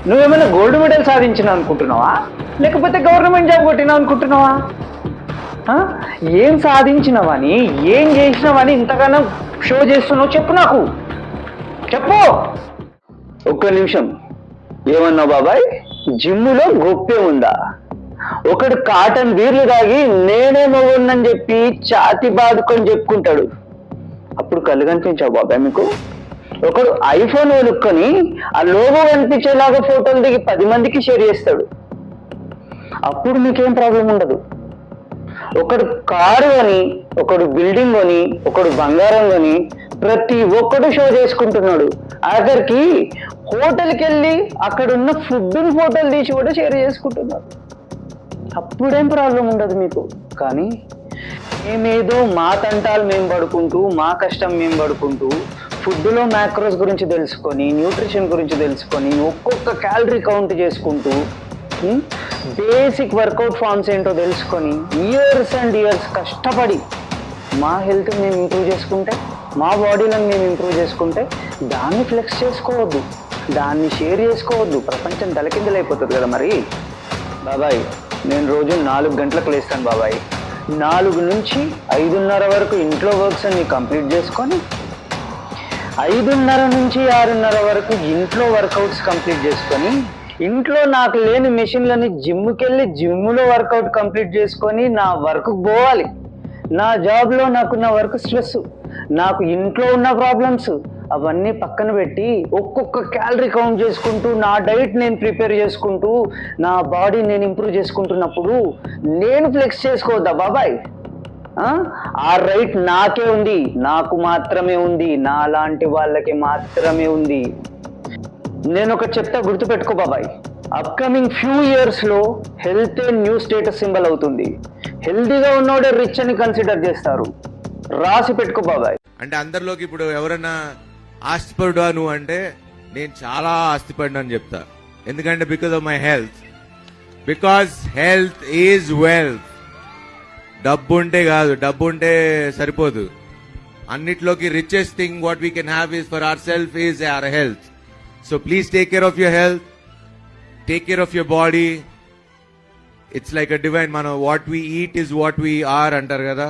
నువ్వేమైనా gold medal సాధించినావు అనుకుంటున్నావా, లేకపోతే గవర్నమెంట్ జాబ్ కొట్టినావు అనుకుంటున్నావా? ఏం సాధించినవని, ఏం చేసినావని ఇంతగానో షో చేస్తున్నావు? చెప్పు, నాకు చెప్పు. ఒక్క నిమిషం, ఏమన్నావు బాబాయ్? జిమ్ములో గొప్పే ఉందా? ఒకడు కాటన్ బీర్లు తాగి నేనే మొగున్నని చెప్పి ఛాతి బాదుకొని చెప్పుకుంటాడు. అప్పుడు కళ్ళు కనిపించావు బాబాయ్ మీకు? ఒకడు ఐఫోన్ కొనుక్కొని ఆ లోగో కనిపించేలాగా ఫోటోలు దిగి 10 మందికి షేర్ చేస్తాడు. అప్పుడు మీకేం ప్రాబ్లం ఉండదు. ఒకడు కారు కొని, ఒకడు బిల్డింగ్ కొని, ఒకడు బంగారం కొని ప్రతి ఒక్కడు షో చేసుకుంటున్నాడు. ఆఖరికి హోటల్కి వెళ్ళి అక్కడున్న ఫుడ్ని ఫోటోలు తీసి కూడా షేర్ చేసుకుంటున్నారు. అప్పుడేం ప్రాబ్లం ఉండదు మీకు. కానీ మేమేదో మా తంటాలు మేము పడుకుంటూ, మా కష్టం మేము పడుకుంటూ, ఫుడ్లో మ్యాక్రోస్ గురించి తెలుసుకొని, న్యూట్రిషన్ గురించి తెలుసుకొని, ఒక్కొక్క క్యాలరీ కౌంట్ చేసుకుంటూ, బేసిక్ వర్కౌట్ ఫార్మ్స్ ఏంటో తెలుసుకొని, ఇయర్స్ అండ్ ఇయర్స్ కష్టపడి మా హెల్త్ మేము ఇంప్రూవ్ చేసుకుంటే, మా బాడీలను మేము ఇంప్రూవ్ చేసుకుంటే, దాన్ని ఫ్లెక్స్ చేసుకోవద్దు, దాన్ని షేర్ చేసుకోవద్దు. ప్రపంచం తలకిందులైపోతుంది కదా మరి. బాబాయ్, నేను రోజు 4 గంటలకు లేస్తాను బాబాయ్. 4 నుంచి 5:30 వరకు ఇంట్లో వర్క్స్ అన్ని కంప్లీట్ చేసుకొని, 5:30 నుంచి 6:30 వరకు ఇంట్లో వర్కౌట్స్ కంప్లీట్ చేసుకొని, ఇంట్లో నాకు లేని మెషిన్లని జిమ్కి వెళ్ళి జిమ్లో వర్కౌట్ కంప్లీట్ చేసుకొని నా వర్క్కి పోవాలి. నా జాబ్లో నాకున్న వర్క్ స్ట్రెస్, నాకు ఇంట్లో ఉన్న ప్రాబ్లమ్స్ అవన్నీ పక్కన పెట్టి ఒక్కొక్క క్యాలరీ కౌంట్ చేసుకుంటూ, నా డైట్ నేను ప్రిపేర్ చేసుకుంటూ, నా బాడీ నేను ఇంప్రూవ్ చేసుకుంటున్నప్పుడు నేను ఫ్లెక్స్ చేసుకోవద్దా బాబాయ్? ఆ రైట్ నాకే ఉంది, నాకు మాత్రమే ఉంది, నా లాంటి వాళ్ళకి మాత్రమే ఉంది. నేను ఒక చెప్తా, గుర్తుపెట్టుకో బాబాయ్. అప్కమింగ్ ఫ్యూ ఇయర్స్లో హెల్త్ న్యూ స్టేటస్ సింబల్ అవుతుంది. హెల్తీగా ఉన్నోడే రిచ్ అని కన్సిడర్ చేస్తారు. రాసి పెట్టుకో బాబాయ్. అంటే అందరిలోకి ఇప్పుడు ఎవరన్నా ఆస్తిపరుడు నువ్వు అంటే, నేను చాలా ఆస్తిపరుడు అని చెప్తా. ఎందుకంటే because of my health. Because health is wealth. డబ్బు ఉంటే కాదు, డబ్బు ఉంటే సరిపోదు. అన్నిట్లోకి richest thing what we can have is for our self is our health. So please take care of your health, take care of your body. It's like a divine. మనం what we eat is what we are అంటారు కదా.